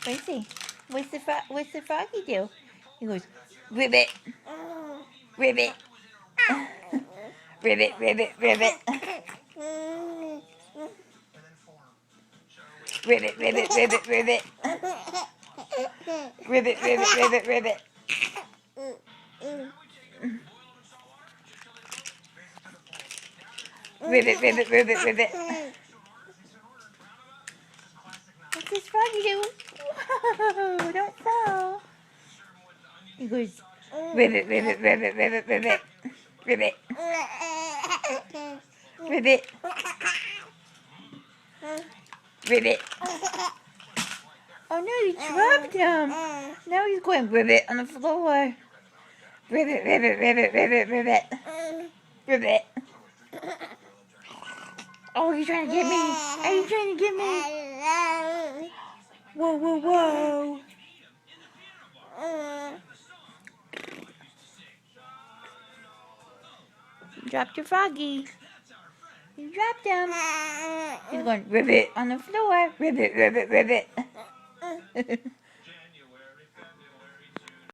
Let's see. What's the froggy do? He goes, ribbit, ribbit, ribbit, ribbit, ribbit, ribbit, ribbit, ribbit, ribbit, ribbit, ribbit, ribbit, ribbit. Ribbit, ribbit, ribbit, ribbit. What's this froggy do? Whoa, don't fall. He goes, ribbit, ribbit, ribbit, ribbit, ribbit, ribbit, ribbit, ribbit. Oh no, you dropped him. Now he's going ribbit on the floor. Ribbit, ribbit, ribbit, ribbit, ribbit, ribbit. Oh, you're trying to get me. Are you trying to get me? Whoa, whoa, whoa. You dropped your froggy. You dropped him. He's going ribbit on the floor. Ribbit, ribbit, ribbit.